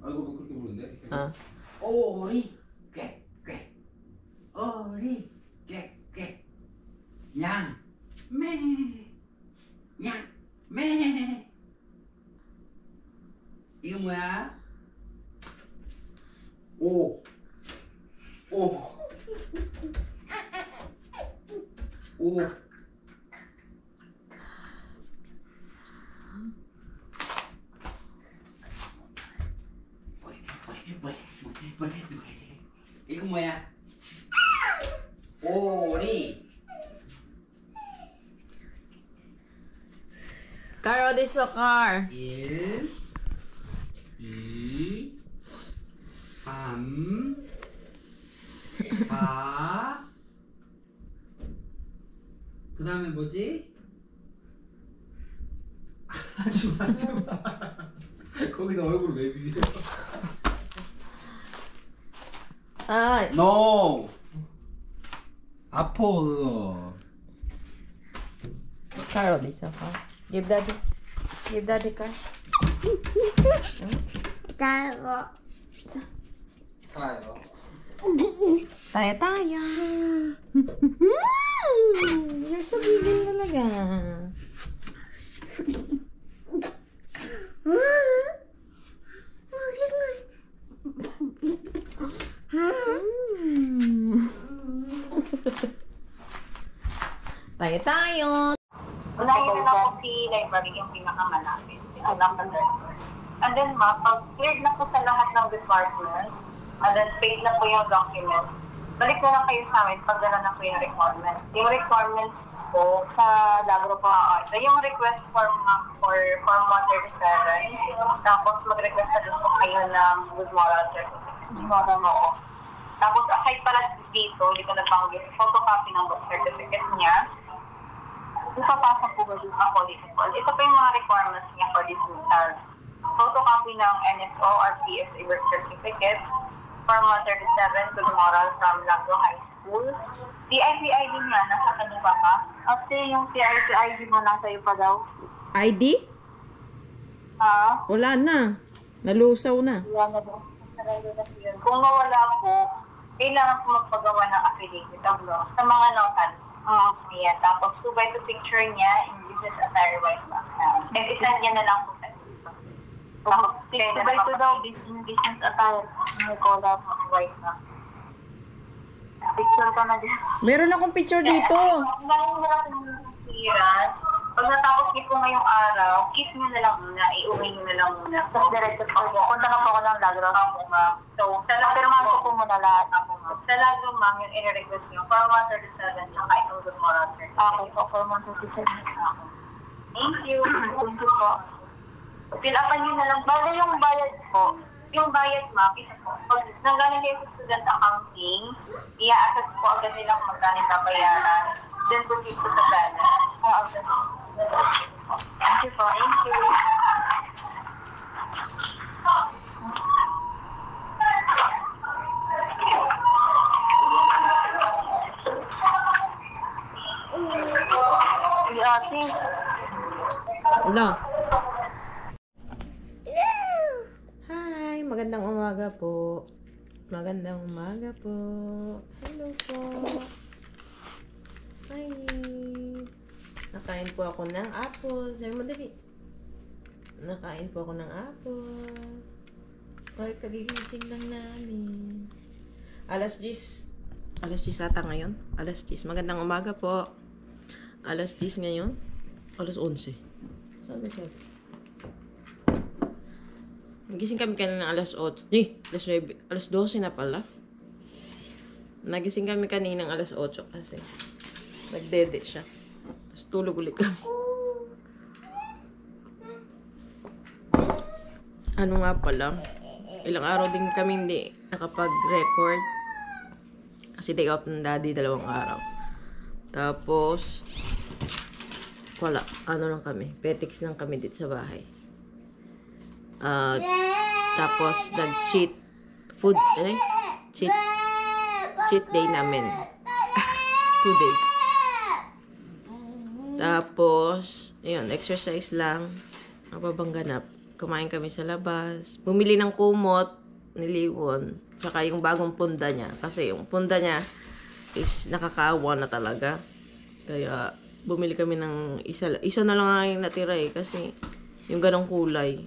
아이고 뭐 그렇게 부르는데? 오리 꽥꽥 오리 꽥꽥 양매 양매 이거 뭐야? 오 이거 뭐야? 오리. Car, 어디 있어, car? 1 2 3 4 그 다음에 뭐지? 하지마 거기다 얼굴 왜 비벼? 아, No 아파 그거. car, 어디 있어, car? Give daddy. Give daddy, car. Tayo. 가요. Tayo. You're so gigil talaga. Tayo. Unahin na lang po si library yung pinakamalapit. And then pag cleared na po sa lahat ng departments, and then paid na po yung documents, balik na lang kayo sa amin pag gano'n na po yung requirements. Yung requirements po sa Lagro po ito, yung request form for Form 137, tapos mag-request na din po kayo ng good moral certificate. Tapos aside pala dito, hindi ko nabanggit, photocopy ng book certificate niya. Ipapasa po ba dito ako dito po. Ito pa yung mga requirements niya for dismissal. Photocopy ng NSO or PSA birth certificate, Form 137, good moral from Lagro High School. TIP-ID niya, nasa kanya ba pa? Kasi yung TIP-ID mo nasa iyo pa daw. ID? Wala na. Nalusaw na. Wala na daw. Kung nawala po, kailangan po magpagawa ng affidavit of law sa mga notan. Ayan. Tapos 2x2 picture niya in business attire white background. Isa niya na lang po sa dito. Tapos 2x2 daw business attire. May color white background. Picture ka na dyan. Meron akong picture dito. Ang dami mo lang ng clearance. Pag natapos niyo po ngayong araw, keep niyo na lang muna, iuwi niyo na lang muna. Tapos diretso po po. Punta na po ako ng Lagro. Ako, ma'am. So, sa Lagro po muna lahat. Ako, ma'am. Sa Lagro, ma'am, yung i-request niyo, Form 137, tsaka itong good moral certificate. Okay po, Form 137. Thank you. Thank you po. Fill upan niyo na lang. Bale yung bayad po. Yung bayad, ma'am, isa po. Pag nanggaling kayo sa student accounting, i-assess po agad nila kung magkano yung babayaran. Then, proceed po sa balance. Thank you po. Thank you. No. Hi, magandang umaga po. Magandang umaga po. Hello po. Hi. Nakain po ako ng apple. Sabi mo, dali. Nakain po ako ng apple. Ay, kagigising lang namin. Alas 10. Alas 10 ata ngayon. Alas 10. Magandang umaga po. Alas 10 ngayon. Alas 11. Sabi siya. Nagising kami kanina ng alas 8. Alas 9. Alas 12 na pala. Nagising kami kanina ng alas 8 kasi nagdede siya. Tapos tulog ulit kami. Ano nga pala? Ilang araw din kami hindi nakapag-record. Kasi day off ng daddy, 2 araw. Tapos, wala. Ano lang kami. Petix lang kami dito sa bahay. Tapos, nag-cheat. Food, ano cheat day namin. 2 days. Tapos, yun, exercise lang. Ang babang ganap. kumain kami sa labas. Bumili ng kumot ni Liwon. Tsaka yung bagong punda niya. Kasi yung punda niya is nakakaawa na talaga. Kaya bumili kami ng isa. Isa na lang nga yung natira eh. Kasi yung ganong kulay.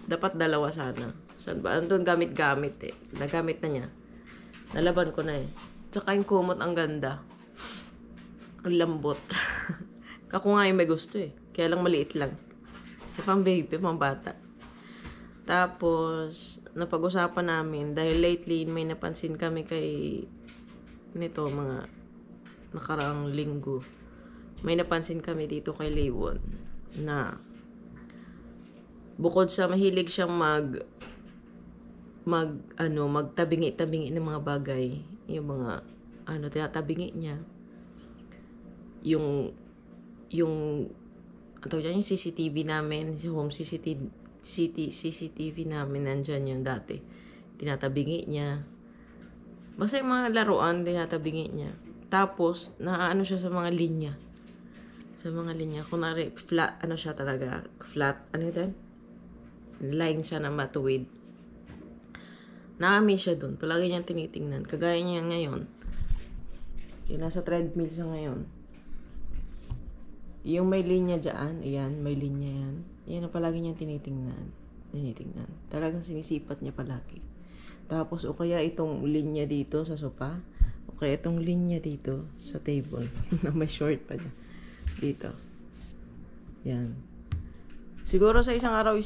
Dapat dalawa sana. Saan ba? Andun gamit-gamit eh. Nagamit na niya. Nalaban ko na eh. Tsaka yung kumot ang ganda. Ang lambot. Kako nga yung may gusto eh. Kaya lang maliit lang. Pang baby, pang bata. Tapos, napag-usapan namin, dahil lately, may napansin kami kay nito, mga nakaraang linggo. May napansin kami dito kay Liwon na bukod sa mahilig siyang magtabingi-tabingi ng mga bagay, yung mga, tinatabingi niya. Yung CCTV namin, home CCTV namin, nandyan yun dati. Tinatabingi niya. Basta yung mga laruan, tinatabingi niya. Tapos, naaano siya sa mga linya. Sa mga linya. Kunwari, flat, siya talaga. Flat, line siya na matuwid. Naami siya dun. Palagi niyang tinitingnan. Kagaya niya ngayon. Yung nasa treadmill siya ngayon. Yung may linya dyan, ayan, may linya yan. Yan ang palagi niyang tinitingnan. Talagang sinisipat niya palagi. Tapos, o kaya itong linya dito sa sofa, o kaya itong linya dito sa table, na may short pa niya. Dito. Yan. Siguro sa isang araw,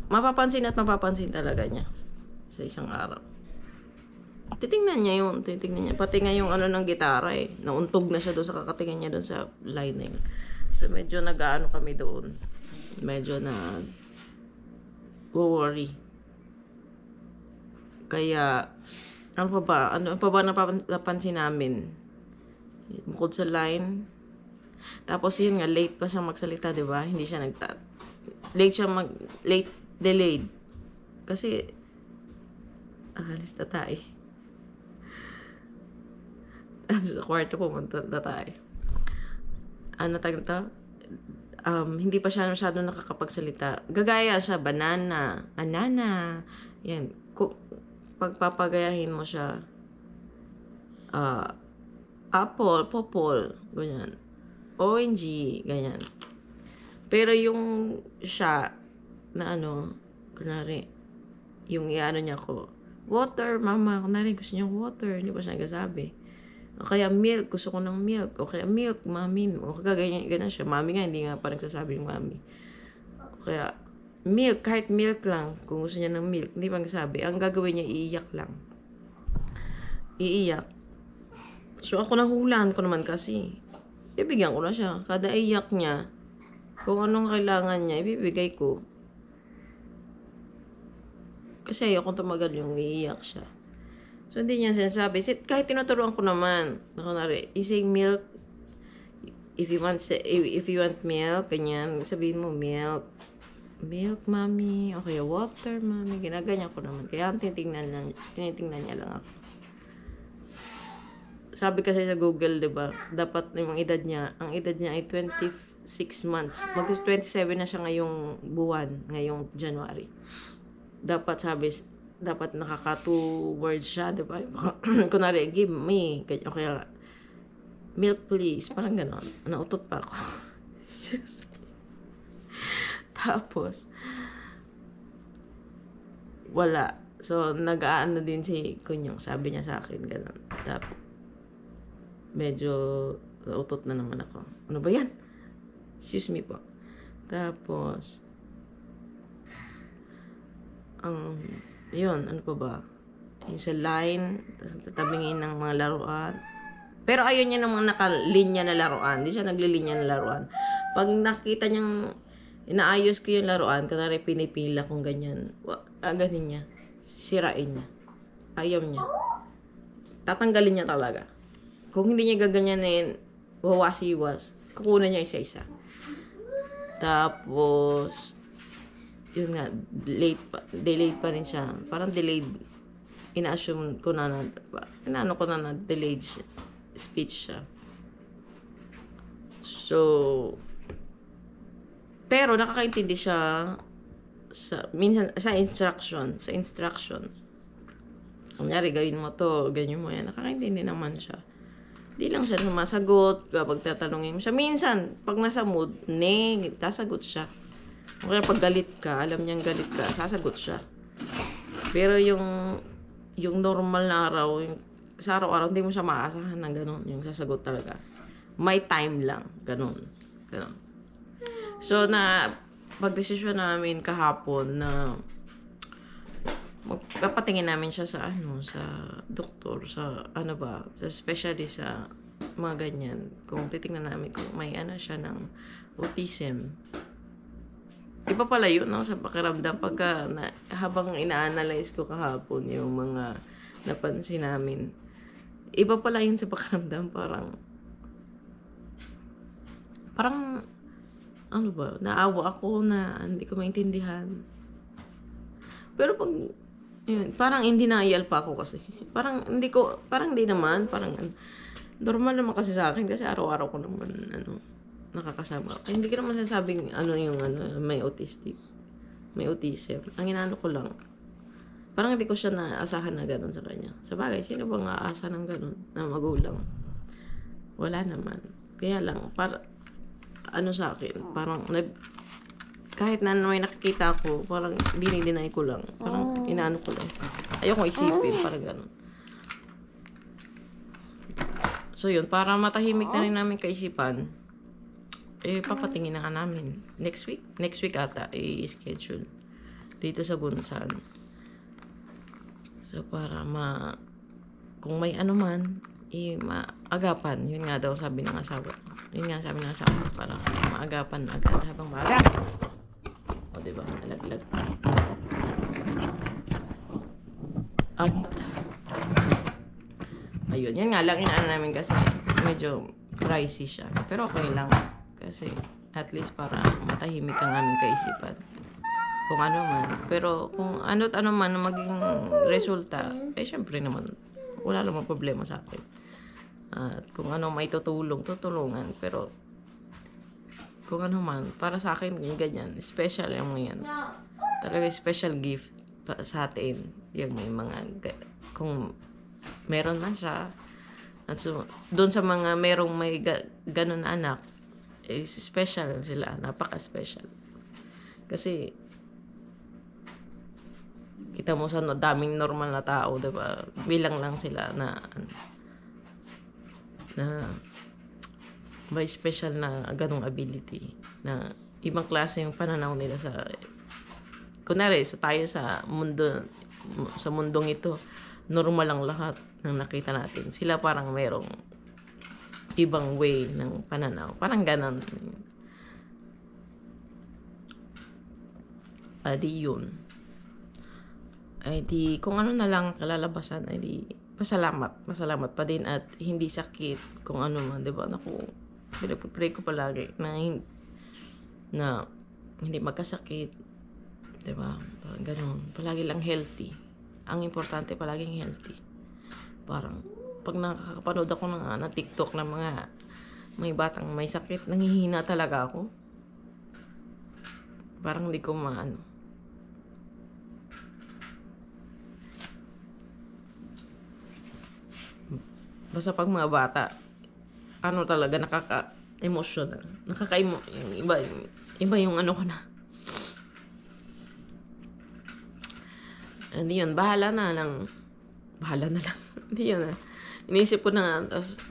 mapapansin at mapapansin talaga niya. Sa isang araw. Titingnan niya. Pati nga yung ng gitara eh. Nauntog na siya doon sa kakatingin niya doon sa lining. So, medyo nag-aano kami doon. Medyo worry. Kaya, ano pa ba napansin namin? Bukod sa line. Tapos yun nga, late pa siyang magsalita, di ba? Hindi siya delayed. Kasi, alis na tayo. Sa kwarto pumunta na tayo. Hindi pa siya masyado nakakapagsalita. Gagaya siya, banana, anana. Yan. Pagpapagayahin mo siya, apple, popol, ganyan. ONG, ganyan. Pero yung siya, na kunwari, yung iano niya ko, water, mama, kunwari gusto niya water, hindi pa siya nagsasabi. O kaya milk, gusto ko ng milk. O kaya milk, mami. O kaya ganyan siya. Mami nga, hindi nga pa nagsasabi ng mami. O kaya milk, kahit milk lang. Kung gusto niya ng milk, hindi pa nagsasabi. Ang gagawin niya, iiyak lang. Iiyak. So ako nahulaan ko naman kasi. Ibigyan ko na siya. Kada iyak niya, kung anong kailangan niya, ibibigay ko. Kasi ayoko tumagal yung iiyak siya. So, hindi niya sinasabi. Kahit tinuturuan ko naman. Kunwari, you say milk. If you want milk, ganyan, sabihin mo milk. Milk, mami. O kaya water, mami. Ginaganyan ko naman. Kaya tinitingnan niya lang ako. Sabi kasi sa Google, diba? Dapat yung edad niya, ang edad niya ay 26 months. Mag-27 na siya ngayong buwan, ngayong January. Dapat nakaka 2 words siya, diba? Kunwari, give me. O kaya, milk please. Parang ganon. Nautot pa ako. Tapos, wala. So, nag-aano din si Kunyong. Sabi niya sa akin, ganon. Tapos, medyo nautot na naman ako. Ano ba yan? Excuse me po. Tapos, yun, ano pa ba? Yung sa line, tatabingin ng mga laruan. Pero ayun niya ng mga nakalinya na laruan. Hindi siya naglilinya na laruan. Pag nakita niyang inaayos ko yung laruan, kunwari pinipila kong ganyan, ganin niya. Sirain niya. Ayaw niya. Tatanggalin niya talaga. Kung hindi niya gaganyanin, wawasiwas. Kukunan niya isa-isa. Tapos, yun nga, delayed pa rin siya. Parang delayed, ina-assume ko na delayed speech siya. So, Pero nakakaintindi siya minsan sa instruction. Kunyari, gawin mo to, ganyan mo yan. Nakakaintindi naman siya. Di lang siya sumasagot kapag tatanungin mo siya. Minsan, pag nasa mood, sasagot siya. O kaya pag galit ka, alam niyang galit ka, sasagot siya. Pero yung normal na araw, sa araw-araw, hindi mo siya maasahan ng ganun. Yung sasagot talaga. May time lang. Ganun. So, pagdesisyon namin kahapon na magpapatingin namin siya sa doktor, sa sa specialist, sa mga ganyan. Kung titingnan namin kung may siya ng autism. Iba pala yun, no, sa pakiramdam pagka habang ina-analyze ko kahapon yung mga napansin namin. Iba pala yun sa pakiramdam, parang naawa ako na hindi ko maintindihan. Pero pag parang in denial pa ako kasi. Parang hindi naman, normal naman kasi sa akin kasi araw-araw ko naman nakakasama. Hindi ko naman sasabing may autism. Ang inaano ko lang, parang hindi ko siya naasahan na gano'n sa kanya. Sa bagay, sino bang aasa ng gano'n na magulang? Wala naman. Kaya lang, sa akin, parang kahit na may nakikita ko, parang dinay ko lang. Parang inaano ko lang. Ayoko isipin, parang gano'n. So yun, para matahimik na rin namin kaisipan, papatingin na ka namin. Next week ata, i-schedule. Dito sa Gunsan. So para kung may man, maagapan. Yun nga daw sabi ng asawa. Para maagapan agad habang maaga. O, diba? Alaglag. At, ayun. Yun nga lang, namin kasi medyo pricey siya. Pero okay lang. Kasi, at least para matahimik ang aming kaisipan. Kung ano man. Pero, kung ano't ano man maging resulta, syempre naman, wala namang problema sa akin. At kung ano may tutulungan. Pero, kung ano man, para sa akin, ganyan, special yung yan. Talaga special gift sa atin. Yung may kung meron man siya. At so, doon sa mga merong may ganun na anak, is special sila. Napaka-special. Kasi, kita mo sa daming normal na tao, diba? Bilang lang sila na may special na ganong ability na ibang klase yung pananaw nila sa kunwari tayo sa mundong ito, normal lang lahat ng nakita natin. Sila parang merong ibang way ng pananaw, parang ganon. Di yun, di kung ano na lang kalalabasan, di pasalamat pa din at hindi sakit kung ano man, diba? Pinag-pray ko palagi na hindi magkasakit, diba? Ganun. Palagi lang healthy. Ang importante, palaging healthy. Parang, pag nakakapanood ako ng TikTok na may batang may sakit, nanghihina talaga ako. Parang hindi ko basta pag mga bata, talaga nakaka-emotional. Iba yung ko na. Hindi yun, bahala na lang. Hindi yun Iniisip ko na nga, tapos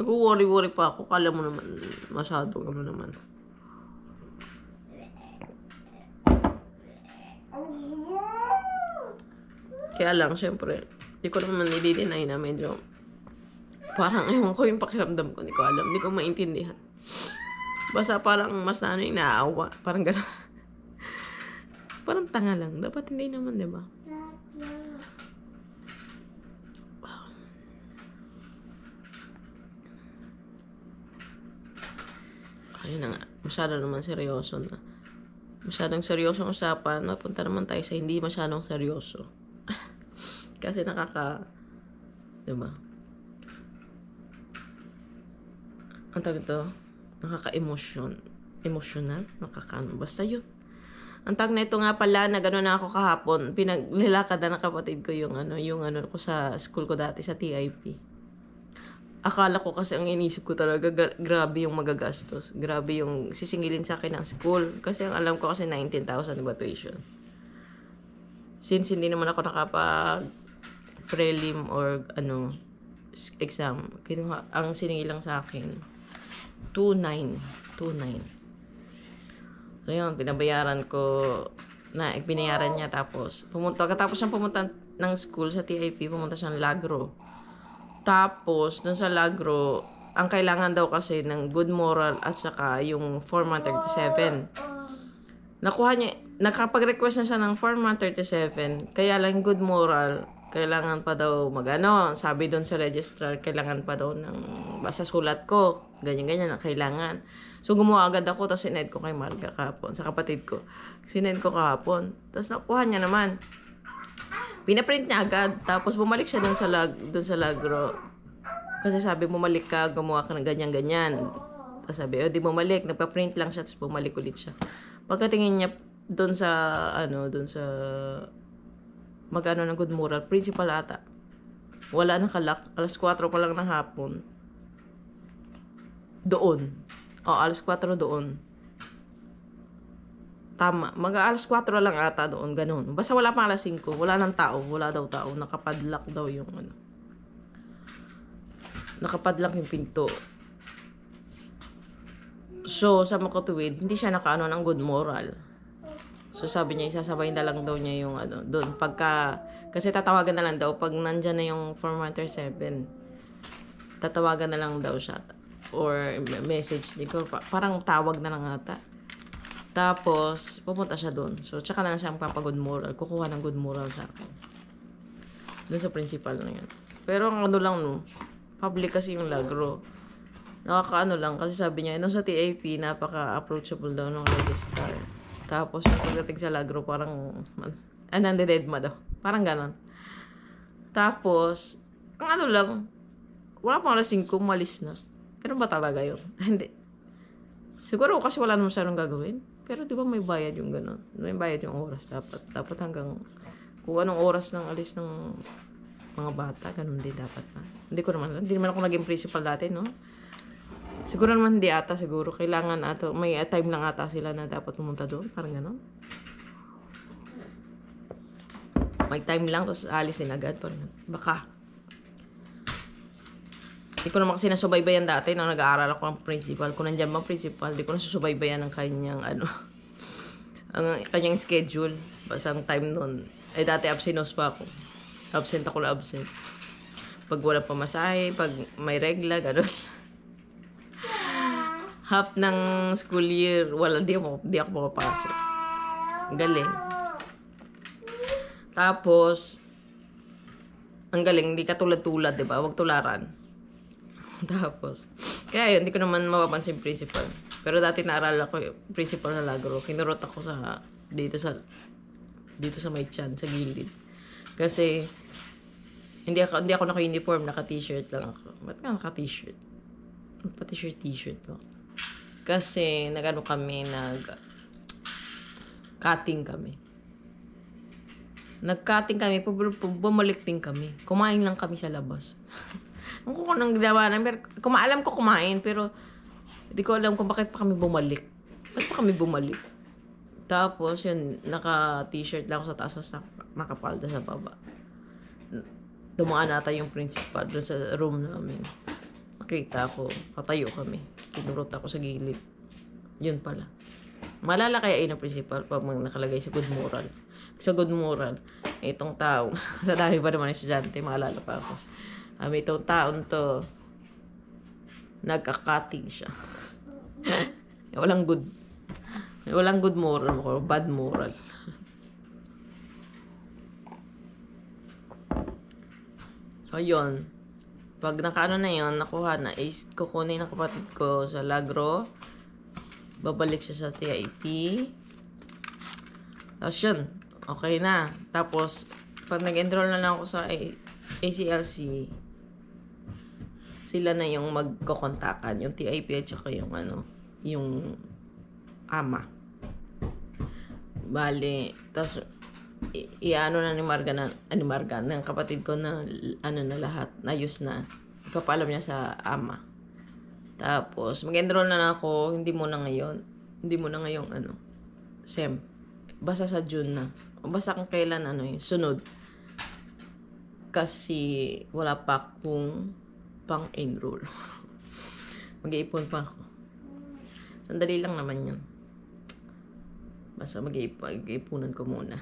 nag-worry pa ako. Kala mo naman, masyadong naman. Kaya lang, syempre, di ko naman nididinay na medyo parang ewan ko yung pakiramdam ko. Hindi ko alam. Hindi ko maintindihan. Basta parang mas inaawa. Parang gano'n. Parang tanga lang. Dapat hindi naman, diba? Ayun na nga. Masyado naman seryoso na. Masyadong seryosong usapan. Mapunta naman tayo sa hindi masyadong seryoso. Kasi diba? Ang tawag ito, nakaka-emosyon. emosyonal, nakakaano. Basta yun. Ang tag na ito nga pala, na gano'n na ako kahapon, pinaglilakad na ng kapatid ko yung ano ko sa school ko dati sa TIP. Akala ko kasi ang inisip ko talaga, grabe yung magagastos. Grabe yung sisingilin sa akin ng school. Kasi ang alam ko kasi 19,000 diba tuition. Since hindi naman ako nakapag-prelim or exam, ang siningil lang sa akin, 2,900. So yun, pinabayaran ko, binayaran niya, tapos pagkatapos siyang pumunta ng school sa TIP, pumunta siyang Lagro. Tapos, dun sa Lagro, ang kailangan daw kasi ng good moral at saka yung Form 137. Nakuha niya, nakapag-request na siya ng Form 137, kaya lang good moral, kailangan pa daw sabi doon sa registrar, kailangan pa daw basta sulat ko, ganyan-ganyan ang kailangan. So, gumawa agad ako, tapos sinend ko kay Marga kahapon, sa kapatid ko. Sinend ko kahapon, tapos nakuha niya naman. Pinaprint niya agad, tapos bumalik siya doon sa Lagro. Kasi sabi, bumalik ka, gumawa ka ng ganyan-ganyan. Tapos sabi, di bumalik, nagpa-print lang siya, tapos bumalik ulit siya. Pagkatingin niya doon sa magano ng good moral, principal ata. Wala nang kalak, alas 4 pa lang ng hapon. Doon. Alas 4 doon. Tama. Alas 4 lang ata doon. Ganun. Basta wala pang alas 5. Wala nang tao. Wala daw tao. Nakapadlock daw yung nakapadlock yung pinto. So, sa makatuwid, hindi siya nakaano ng good moral. So, sabi niya, isasabay na lang daw niya yung doon. Kasi tatawagan na lang daw. Pag nandyan na yung Form 137, tatawagan na lang daw siya. Or message ni ko, parang tawag na lang ata. Tapos, pupunta siya doon. So, tsaka na lang siya magpapagood moral. Kukuha ng good moral sa akin. Doon sa principal na yan. Pero ang public kasi yung Lagro. Nakakaano lang, kasi sabi niya, sa TAP, napaka-approachable daw ng registrar. Tapos, pagdating sa Lagro, parang, nandededma daw. Parang ganon. Tapos, ang wala pang alas 5, malis na. Ganun ba talaga yun? Hindi. Siguro kasi wala naman siya nung gagawin. Pero di ba may bayad yung gano'n? May bayad yung oras dapat. Dapat hanggang kung anong oras ng alis ng mga bata, ganun din dapat pa. Hindi naman ako naging principal dati, no? Siguro naman hindi ata siguro. Kailangan may time lang ata sila na dapat pumunta doon. Parang gano'n. May time lang, tapos alis din agad. Parang baka. Hindi ko naman kasi nasubaybayan dati nang nag-aaral ako ng principal. Kung nandiyan bang principal, hindi ko nasusubaybayan ng kanyang ang kanyang schedule. Basta ang time nun. Dati absenos pa ako. Absent ako na absent. Pag walang pamasahe, pag may regla, gano'n. Half ng school year, di ako makapasok. Galing. Tapos, ang galing, hindi ka tulad-tulad, di ba? Huwag tularan. Tapos, kaya yun, hindi ko naman mapapansin principal. Pero dati naaral ako principal sa Lagro. Kinurot ako dito sa may tiyan, sa gilid. Kasi, hindi ako naka-uniform, naka-t-shirt lang ako. Ba't ka naka-t-shirt? Pa-t-shirt ba? Kasi, cutting kami. Nag-cutting kami, bumalik din kami. Kumain lang kami sa labas. Ang ko nang ginawa namin. Alam ko kumain, pero hindi ko alam kung bakit pa kami bumalik. Ba't pa kami bumalik? Tapos, yun, naka-t-shirt lang ako sa taas, nakapalda sa baba. Dumaan ata yung principal doon sa room namin. Nakita ako, patayo kami. Kinurot ako sa gilid. Yun pala. Malala kaya yun ang principal pag nakalagay sa good moral. Sa good moral, itong tao, sa dami pa naman ng estudyante, maalala pa ako. Itong taon to, nagka-cutting siya. Walang good moral mo, bad moral. So, yun. Pag nakaano na yun, nakuha na, is kukunin ng kapatid ko sa Lagro. Babalik siya sa TIP. Tapos yun, okay na. Tapos, pag nag-enroll na lang ako sa ACLC, sila na yung magkokontakan, yung TIP at saka yung ama. Bali, tas iano na ni Marga ng kapatid ko na ano na lahat, ayos na. Ipapaalam niya sa ama. Tapos, mag-enroll na ako, hindi mo na ngayong ano, SEM. Basta sa June na. O basta kung kailan ano yung sunod. Kasi wala pa akong pang-enroll. Mag-iipon pa ako. Sandali lang naman yun. Basta mag-iipunan ko muna.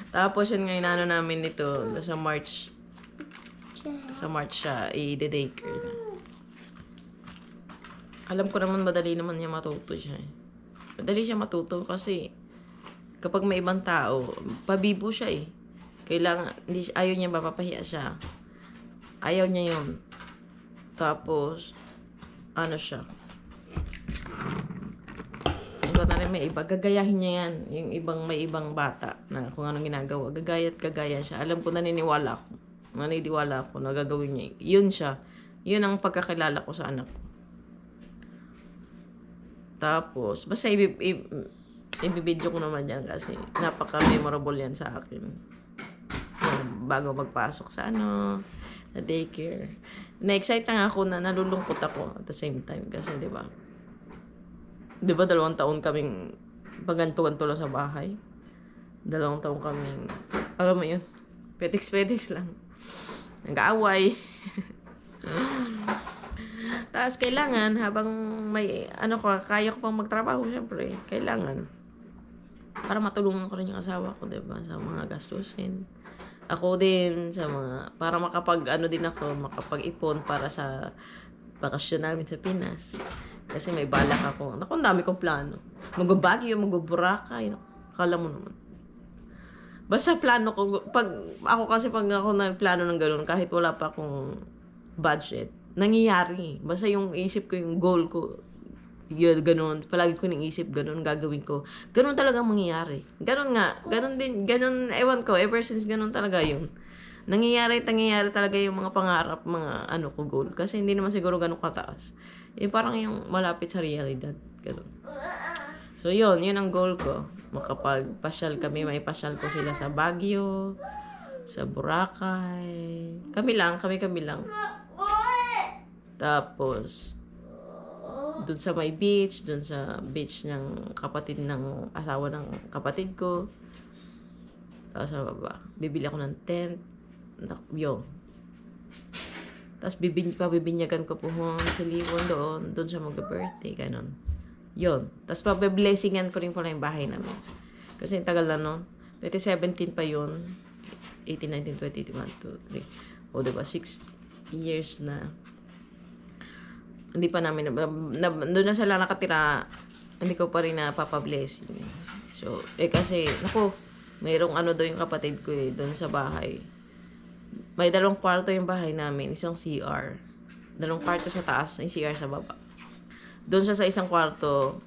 Tapos yun nga inano namin dito sa March. Sa March siya, i-daycare. Alam ko naman madali naman niya matuto siya. Madali siya matuto kasi kapag may ibang tao, pabibo siya eh. Kailangan, ayaw niya mapapahiya siya. Ayaw niya yun. Tapos, ano siya. Ikaw na rin may iba. Gagayahin niya yan. Yung may ibang bata na kung anong ginagawa. Gagaya siya. Alam ko, naniniwala ako na gagawin niya. Yun siya. Yun ang pagkakilala ko sa anak ko. Tapos, basta ibibidyo ko naman yan kasi napaka-memorable yan sa akin. Bago magpasok sa sa daycare. Na-excite na ako na nalulungkot ako at the same time kasi, di ba? 2 taon kaming paganto-ganto lang sa bahay. 2 taon kaming, alam mo yun, petiks-petiks lang. Nag-aaway. Tapos kailangan, habang may, kaya ko pang magtrabaho, syempre, kailangan. Para matulungan ko rin yung asawa ko, diba? Sa mga gastusin. Ako din, para makapag-ipon para sa bakasyon namin sa Pinas. Kasi may balak ako. Naku, ang dami kong plano. Mag-Baguio, mag-Boracay. Kala mo naman. Basta plano ko, pag ako nagplano ng gano'n, kahit wala pa akong budget, nangyayari. Basta yung isip ko, yung goal ko, yun, gano'n. Palagi ko nang-isip, gano'n, gagawin ko. Gano'n talaga mangyayari. Gano'n nga. Gano'n, ewan ko, ever since gano'n talaga yun. Nangyayari talaga yung mga pangarap, mga ko goal. Kasi hindi naman siguro gano'n kataas. Yung parang yung malapit sa realidad. Gano'n. So yun ang goal ko. Makapagpasyal kami, maipasyal ko sila sa Baguio, sa Boracay. Kami lang. Tapos, dun sa may beach, dun sa beach ng kapatid ng asawa ng kapatid ko. Tapos sa baba, bibili ako ng tent. Yun. Tapos pabibinyagan ko po sa Liwon doon siya mag-birthday, ganon. Yun. Tapos pabiblessingan ko rin pala yung bahay namin. Kasi tagal na nun. 2017 pa yun. 18, 19, 20, 21, 2, 3. O diba, 6 years na. Hindi pa namin, doon na sila nakatira, hindi ko pa rin napapablessing. So, kasi, mayroong daw yung kapatid ko doon sa bahay. May 2 kwarto yung bahay namin, isang CR. 2 kwarto sa taas, yung CR sa baba. Doon siya sa isang kwarto,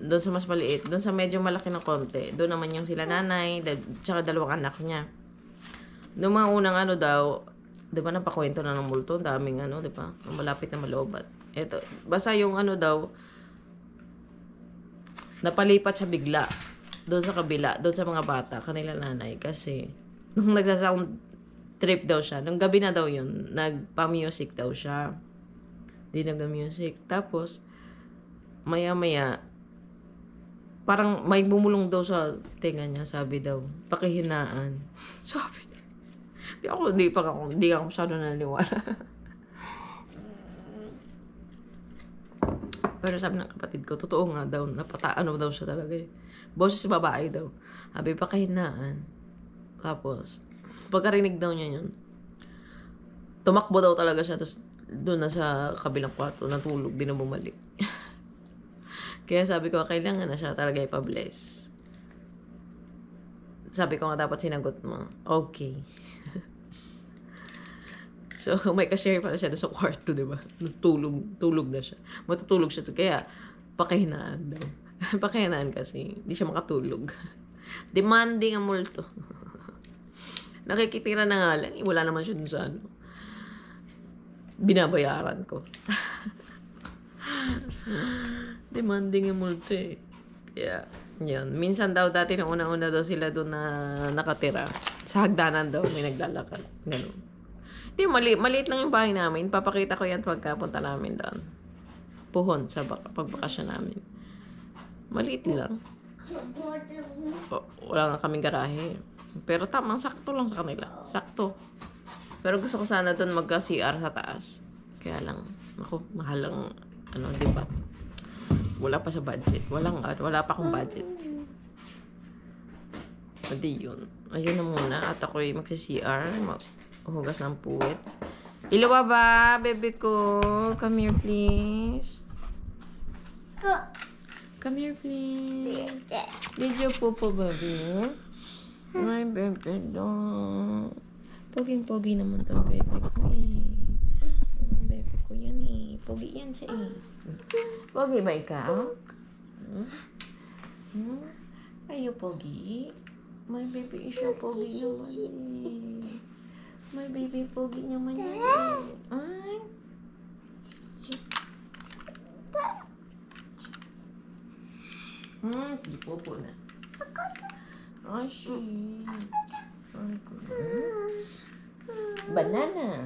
doon sa mas maliit, doon sa medyo malaki na konti, doon naman yung sila nanay, tsaka 2 anak niya. Noong mga unang daw, di ba napakwento na ng multo, daming di ba, malapit na maloobat. Eto, basta yung daw, napalipat siya bigla, doon sa kabila, doon sa mga bata, kanila nanay, kasi, nung nagsasound trip daw siya, nung gabi na daw yun, nagpa-music daw siya. Di nag-music. Tapos, maya-maya, parang may bumulong daw sa tenga niya, sabi daw, pakihinaan. Sabi, hindi ako masyado naniniwala. Pero sabi ng kapatid ko, totoo nga daw, daw siya talaga eh. Boses si babae daw. Sabi, pakihinaan. Tapos, pagkarinig daw niya yun, tumakbo daw talaga siya, tapos doon na sa kabilang kwarto, natulog, di na bumalik. Kaya sabi ko, kailangan na siya talaga ipa-bless. Sabi ko nga, dapat sinagot mo. Okay. So, may ka-share pala siya doon sa kwarto, di ba? Tulog na siya. Matutulog siya to. Kaya, pakihinaan daw. Pakihinaan kasi, hindi siya makatulog. Demanding ang multo. Nakikitira na nga lang. Wala naman siya dun sa binabayaran ko. Demanding yung multo eh. Kaya, yun. Minsan daw dati nung una-una daw sila doon na nakatira. Sa hagdanan daw may naglalakad. Ganun. Hindi, maliit lang yung bahay namin. Papakita ko yan pagkapunta namin doon. Puhon sa pagbakasyon namin. Maliit lang. Wala nga kaming garahe. Pero tamang sakto lang sa kanila. Sakto. Pero gusto ko sana doon magka-CR sa taas. Kaya lang, ako, mahal lang, di ba? Wala pa sa budget. Wala pa akong budget. Pwede yun. Ayun na muna. At ako'y magsi-CR. Maghugas ng puwet. Ilo ba, baby ko? Come here, please. Come here, please. Did you popo, baby? My baby, dong. Poging-pogi naman to, baby ko eh. Baby ko yan eh. Pogi yan siya eh. Pogi ba ikaw? Are you pogi? My baby is so pogi naman eh. My baby pogi naman yan eh. Ay. Di popo na. Ay, shit. Banana.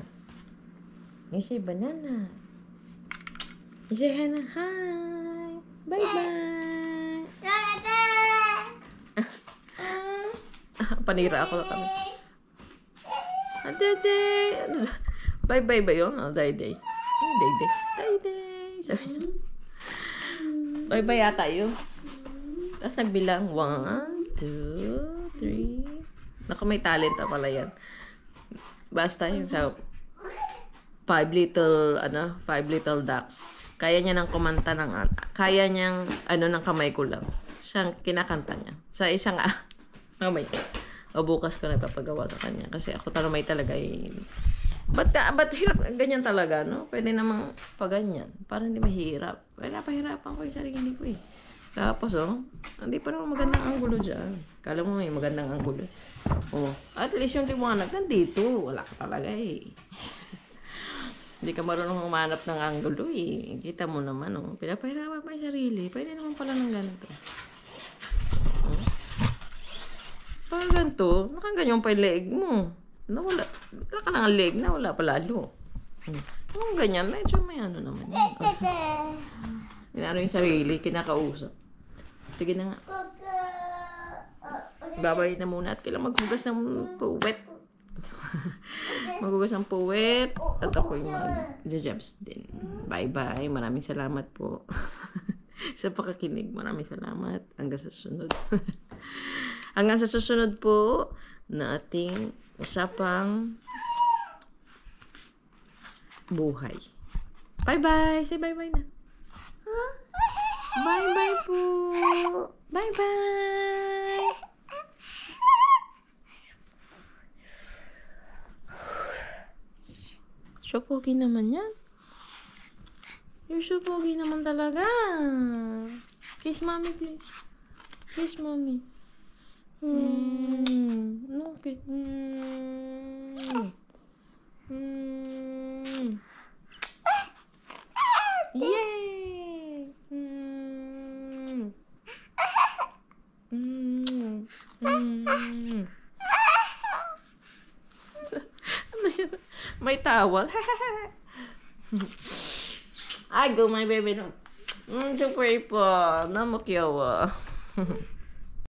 You say banana. You say Hannah, hi. Bye-bye. Panira ako kami. Dede. Bye-bye ba yun? Day-day. Day-day. Day-day. Sabi niya. Bye-bye yata yun. Tapos nagbilang 1, 2, 3. Naku, may talent na pala yan. Basta yung sa 5 little ducks. Kaya niya nang kumanta kaya niyang ng kamay ko lang. Siyang kinakanta niya. Sa isang kamay ko. O bukas ko na ipapagawa sa kanya. Kasi ako talamay talaga eh. Ba't hirap? Ganyan talaga, no? Pwede namang paganyan. Para hindi mahirap. Wala pahirapan ko yung sarili ko eh. Tapos, hindi pa naman magandang anggulo dyan. Kala mo may magandang anggulo. At least yung liwanag nandito. Wala ka talaga eh. Hindi ka marunong humanap ng anggulo eh. Kita mo naman, pinapahirapan pa yung sarili. Pwede naman pala ng ganito. Pag ganito, nakaganyan pa yung leg mo. Wala ka lang ang leg na wala pa lalo. Kung ganyan, medyo may naman. Minano yung sarili, kinakausap. Sige na nga. Babay na muna at kailangan maghugas ng puwet. Maghugas ng puwet. At ako'y mag-jabs din. Bye-bye. Maraming salamat po. Sa pakakinig. Maraming salamat. Hanggang sa susunod. Hanggang sa susunod po na ating usapang buhay. Bye-bye. Say bye-bye na. Bye-bye po. Bye-bye. So pogi naman yan. You're so pogi naman talaga. Kiss mommy, please. Kiss mommy. Okay. Yay! May tawal. I go, my baby. Super po. Namakyawa.